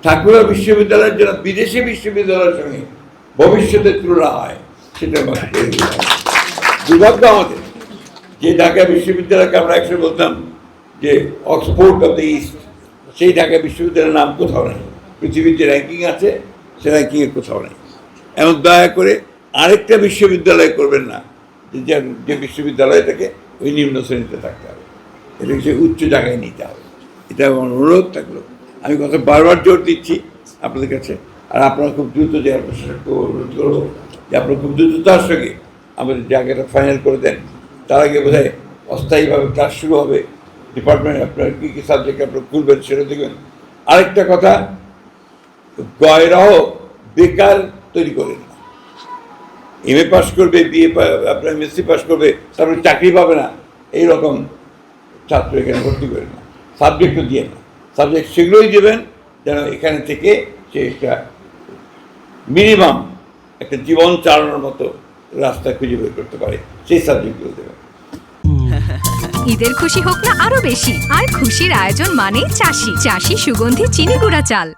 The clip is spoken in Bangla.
ঠাকুরগাঁও বিশ্ববিদ্যালয়ের জন্য বিদেশি বিশ্ববিদ্যালয়ের সঙ্গে ভবিষ্যতে তুলনা হয়, সেটা দুর্ভাগ্য আমাদের যে ঢাকা বিশ্ববিদ্যালয়কে আমরা একসময় বলতাম যে অক্সফোর্ড অফ দ্য ইস্ট, সেই ঢাকা বিশ্ববিদ্যালয়ের নাম কোথাও নেই। পৃথিবীর যে র্যাঙ্কিং আছে সে র্যাঙ্কিংয়ে কোথাও নেই। এমন দয়া করে আরেকটা বিশ্ববিদ্যালয় করবেন না যে বিশ্ববিদ্যালয়টাকে ওই নিম্ন শ্রেণীতে থাকতে হবে, এটাকে সে উচ্চ জায়গায় নিতে হবে। এটা আমার অনুরোধ থাকলো। আমি কথা বারবার জোর দিচ্ছি আপনাদের কাছে, আর আপনারা খুব দ্রুত যে অনুরোধ করবো যে আপনারা খুব দ্রুততার সঙ্গে আমাদের জায়গাটা ফাইনাল করে দেন। তার আগে বোধহয় অস্থায়ীভাবে ক্লাস শুরু হবে, ডিপার্টমেন্ট আপনার কী কী সাবজেক্ট আপনারা খুলবেন সেটা দেখবেন। আরেকটা কথা, গয়রাহ বেকার তৈরি করেন না। এম এ পাস করবে, বিএ আপনার এমএসসি পাস করবে, তারপরে চাকরি পাবে না, এইরকম ছাত্র এখানে ভর্তি করে না। সাবজেক্টও দিয়ে না, সাবজেক্ট সেগুলোই দেবেন যেন এখানে থেকে সে একটা মিনিমাম একটা জীবন চালানোর মতো রাস্তা খুঁজে বের করতে পারে, সেই সাবজেক্টগুলো দেবেন। ঈদের খুশি হোক না আরো বেশি, আর খুশির আয়োজন মানেই চাষি সুগন্ধি চিনি গুঁড়া চাল।